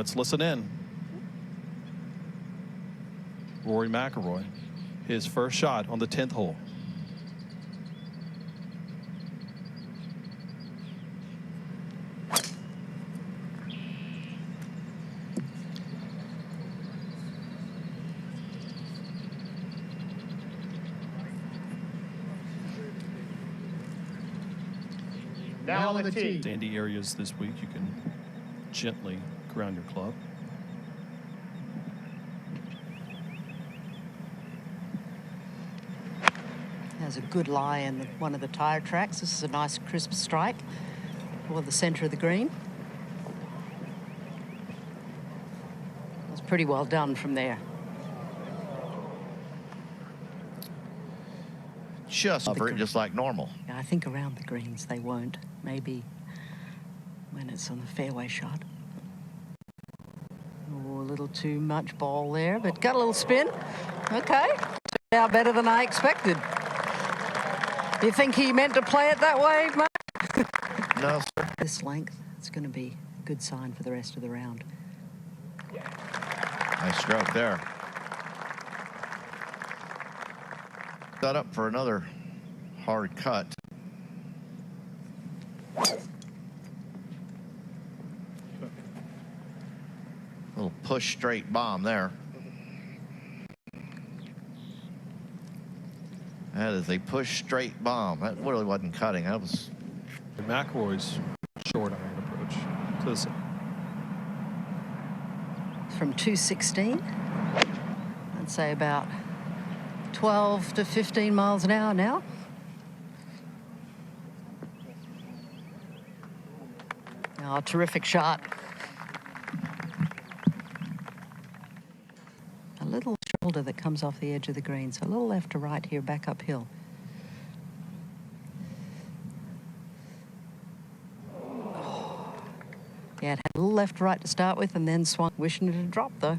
Let's listen in. Rory McIlroy, his first shot on the 10th hole. Now on the tee. Sandy areas this week, you can gently ground your club. There's a good lie in one of the tire tracks. This is a nice crisp strike toward the center of the green. It's pretty well done from there. Just cover it just like normal. Yeah, I think around the greens they won't. Maybe when it's on the fairway shot. Oh, a little too much ball there, but got a little spin. Okay, turned out better than I expected. You think he meant to play it that way, mate? No, sir. This length, it's going to be a good sign for the rest of the round. Nice stroke there. Set up for another hard cut. Little push straight bomb there. That is a push straight bomb. That really wasn't cutting. That was McIlroy's short iron approach to the center. From 216, I'd say about 12 to 15 miles an hour now. Oh, terrific shot. A little shoulder that comes off the edge of the green, so a little left to right here, back uphill. Yeah, it had a little left to right to start with and then swung, wishing it had dropped though.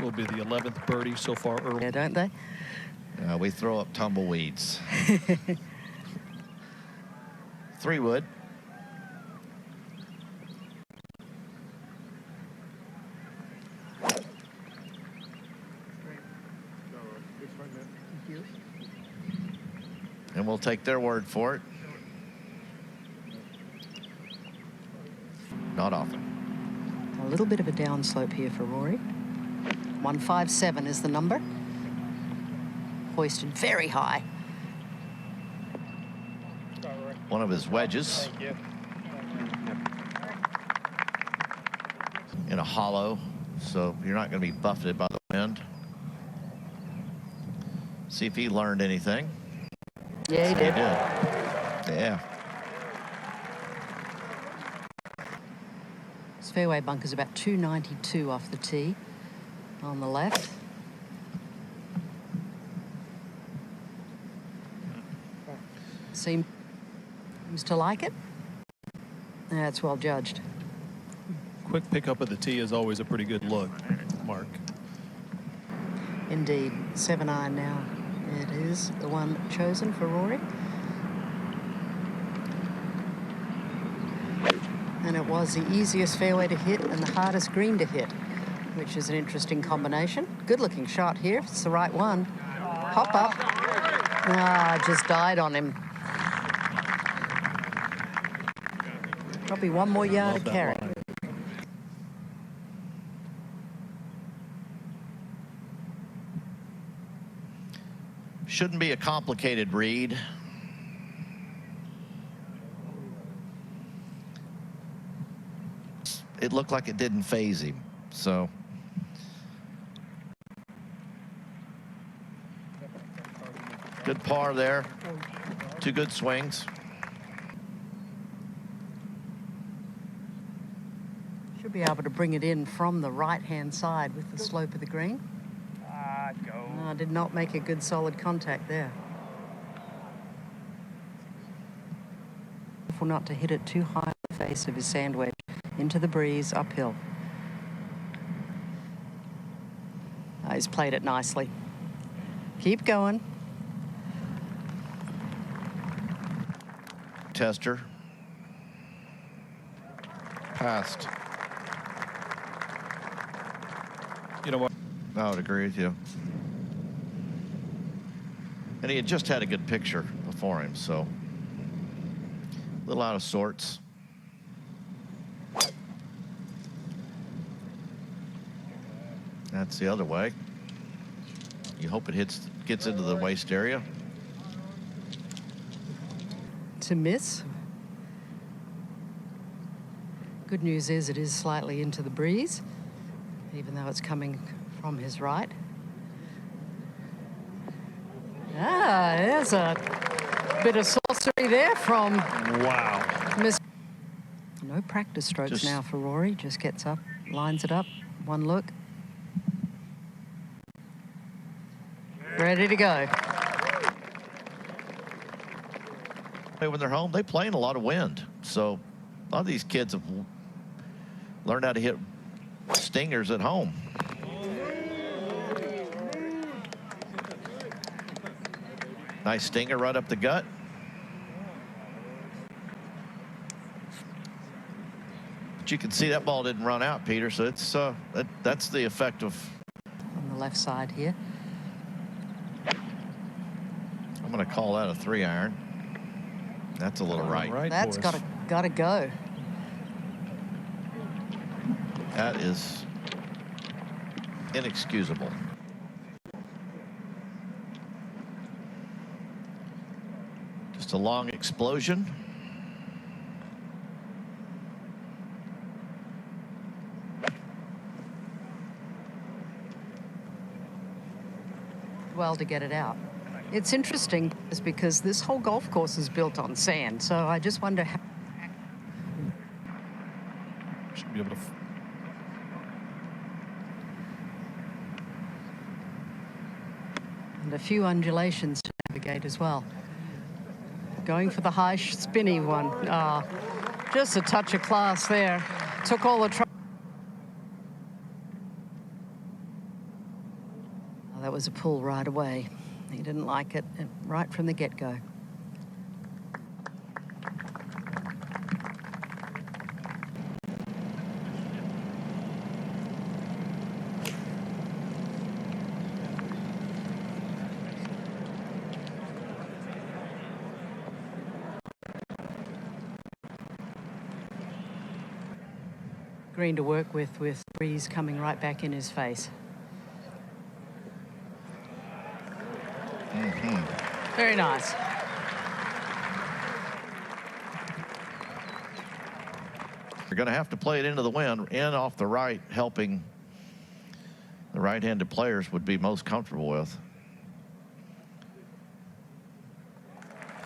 Will be the 11th birdie so far early. Yeah, don't they? we throw up tumbleweeds. 3 wood. And we'll take their word for it. Not often. A little bit of a downslope here for Rory. 157 is the number. Hoisted very high. One of his wedges. In a hollow, so you're not going to be buffeted by the wind. See if he learned anything. Yeah, he did. Yeah. This fairway bunker's about 292 off the tee on the left. Seems to like it. That's well judged. Quick pickup of the tee is always a pretty good look, Mark. Indeed. 7-iron now. It is the one chosen for Rory. And it was the easiest fairway to hit and the hardest green to hit, which is an interesting combination. Good looking shot here. It's the right one. Hop up. Ah, just died on him. Probably one more yard to carry. Shouldn't be a complicated read. It looked like it didn't faze him, so. Good par there. 2 good swings. Should be able to bring it in from the right-hand side with the slope of the green. No, did not make a good solid contact there. Careful not to hit it too high in the face of his sand wedge into the breeze uphill. Oh, he's played it nicely. Keep going. Tester. past. You know what? I would agree with you. And he had just had a good picture before him, so a little out of sorts. That's the other way. You hope it gets into the waist area. To miss. Good news is it is slightly into the breeze, even though it's coming from his right. Ah, there's a bit of sorcery there from Miss. No practice strokes now for Rory. Just gets up, lines it up, one look. Ready to go. When they're home, they play in a lot of wind. So a lot of these kids have learned how to hit stingers at home. Nice stinger right up the gut. But you can see that ball didn't run out, Peter. So it's that's the effect of. On the left side here. I'm going to call that a 3-iron. That's a little right. That's got to go. That is inexcusable. Just a long explosion. Well, to get it out. It's interesting is because this whole golf course is built on sand, so I just wonder how. Should be able to. And a few undulations to navigate as well. Going for the high spinny one. Just a touch of class there. Took all the trouble. Oh, that was a pull right away. He didn't like it right from the get-go. Green to work with breeze coming right back in his face. Very nice. You're going to have to play it into the wind and off the right, helping the right-handed players would be most comfortable with.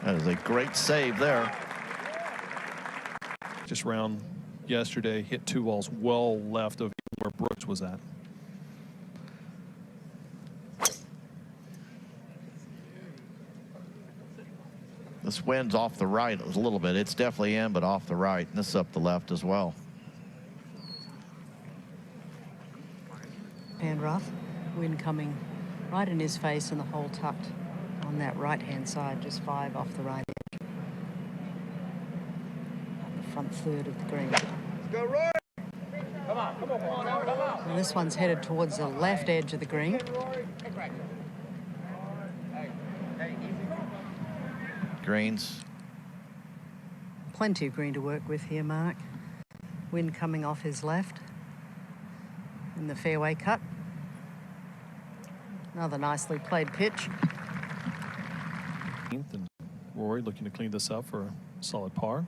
That is a great save there. Just round yesterday, hit 2 balls well left of where Brooks was at. This wind's off the right a little bit. It's definitely in, but off the right. And this is up the left as well. And rough. Wind coming right in his face and the hole tucked on that right-hand side, just 5 off the right edge. At the front third of the green. Let's go, Rory! Come on, come on. And this one's headed towards the left edge of the green. Greens. Plenty of green to work with here, Mark. Wind coming off his left. In the fairway cut. Another nicely played pitch. And Rory looking to clean this up for a solid par.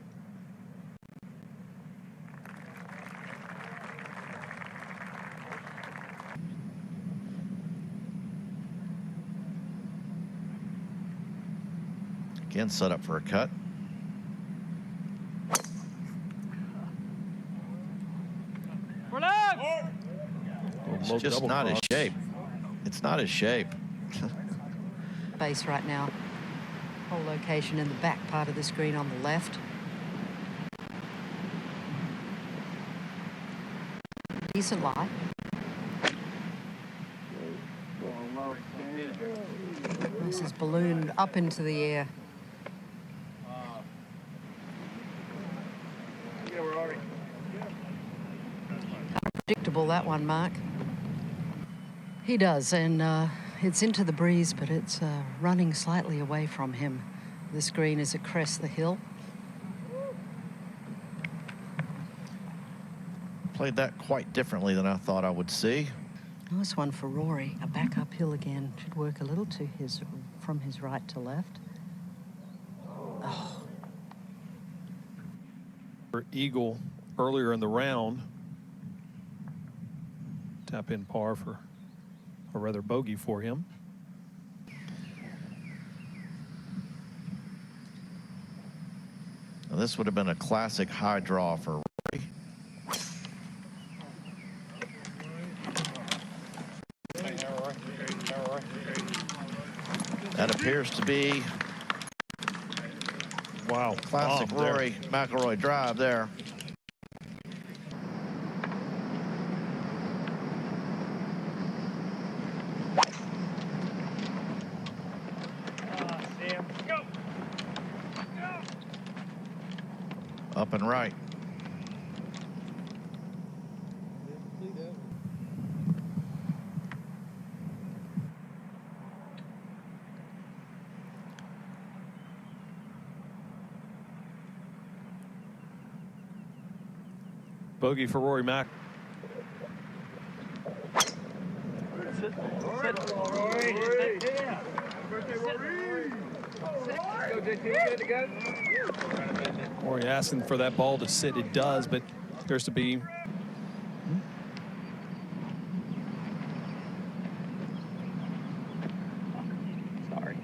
Again, set up for a cut. It's just not his shape. It's not his shape. Base right now. Whole location in the back part of the screen on the left. Decent lie. This is ballooned up into the air. Predictable, that one, Mark. He does, and it's into the breeze, but it's running slightly away from him. This green is at crest the hill. Played that quite differently than I thought I would see. Nice one for Rory. A back uphill again. Should work a little to from his right to left. Oh. For eagle earlier in the round. Tap in par for, or rather bogey for him. Now, this would have been a classic high draw for Rory. That appears to be Wow. classic Rory McIlroy drive there. Up and right. Bogey for Rory Mac. Rory asking for that ball to sit. It does, but appears to be. Sorry.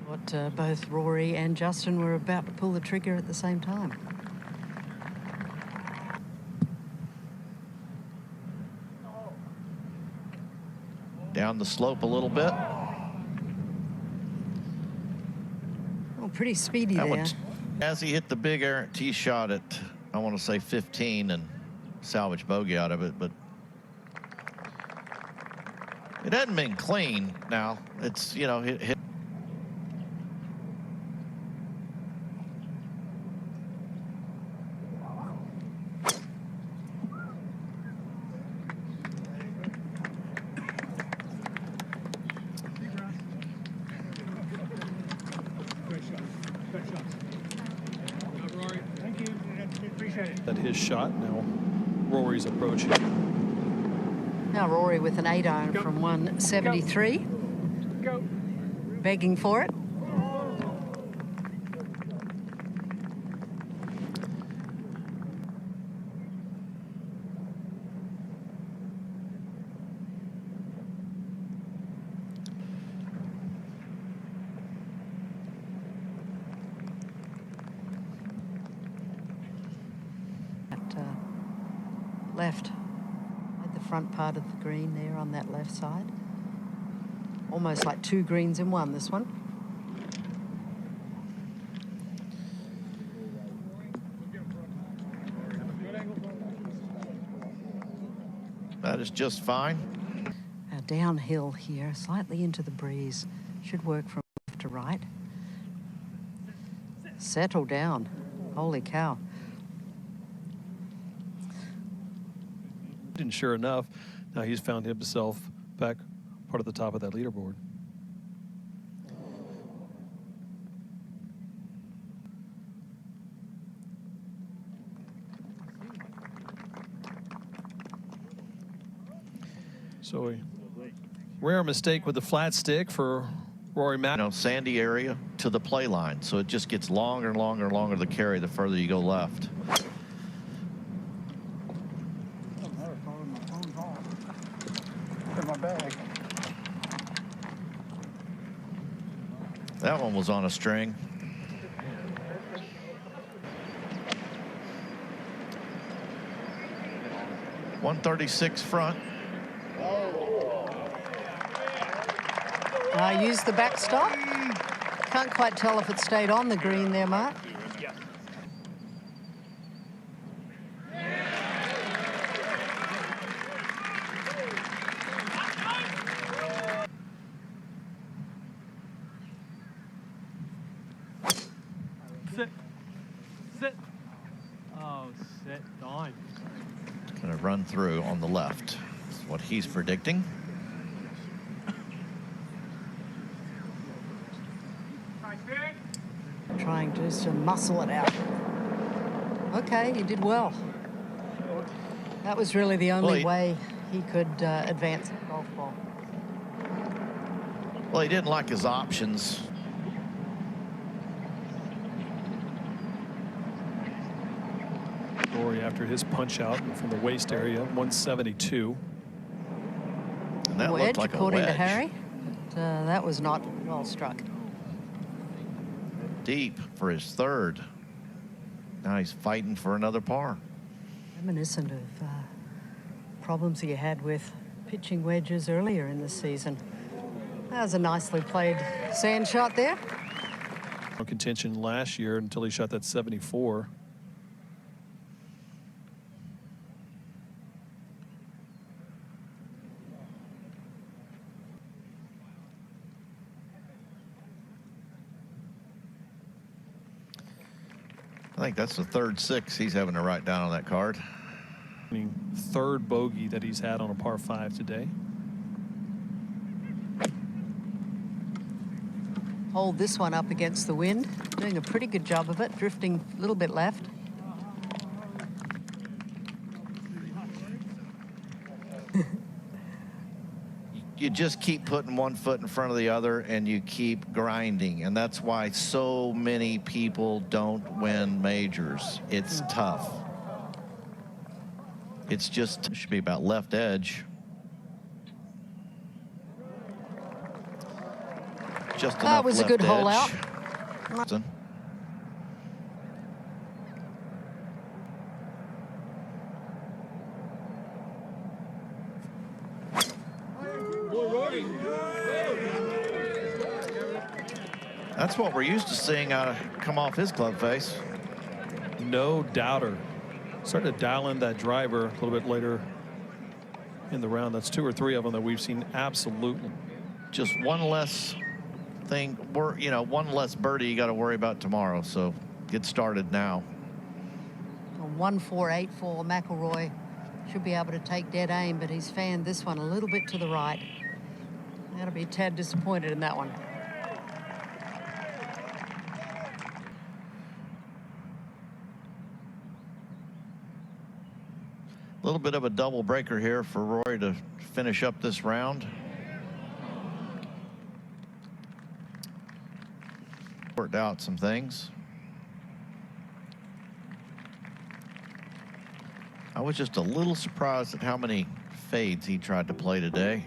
What both Rory and Justin were about to pull the trigger at the same time. Down the slope a little bit. Oh, pretty speedy That there. one, as he hit the big errant tee shot at, I want to say 15 and salvage bogey out of it, but it hadn't been clean now. It's, you know, hit. That his shot. Now Rory's approaching. Now Rory with an 8-iron from 173. Go. Begging for it. Left at the front part of the green there on that left side. Almost like two greens in one, this one. That is just fine. Downhill here, slightly into the breeze. Should work from left to right. Settle down. Holy cow. And sure enough, now he's found himself back part of the top of that leaderboard. So a rare mistake with the flat stick for Rory Mac. You know, sandy area to the play line, so it just gets longer and longer and longer to carry the further you go left. That one was on a string. .136 front. Use the backstop. Can't quite tell if it stayed on the green there, Mark. Sit. Sit. Oh, set, 9. Going to run through on the left. That's what he's predicting. Trying just to muscle it out. Okay, you did well. That was really the only way he could advance the golf ball. Well, he didn't like his options. Rory after his punch out from the waist area, 172. And that looked like a according wedge. to Harry. But, that was not well struck. Deep for his third. Now he's fighting for another par. Reminiscent of problems he had with pitching wedges earlier in the season. That was a nicely played sand shot there. Contention last year until he shot that 74. I think that's the third 6 he's having to write down on that card. Third bogey that he's had on a par 5 today. Hold this one up against the wind. Doing a pretty good job of it, drifting a little bit left. You just keep putting one foot in front of the other and you keep grinding. And that's why so many people don't win majors. It's tough. It's just, it should be about left edge. Just enough That was a good hole out. Listen. That's what we're used to seeing come off his club face. No doubter. Started to dial in that driver a little bit later in the round. That's 2 or 3 of them that we've seen absolutely. Just one less thing, one less birdie you got to worry about tomorrow. So get started now. A 1-4-8 for McIlroy. Should be able to take dead aim, but he's fanned this one a little bit to the right. Gotta be a tad disappointed in that one. A little bit of a double breaker here for Rory to finish up this round. Worked out some things. I was just a little surprised at how many fades he tried to play today.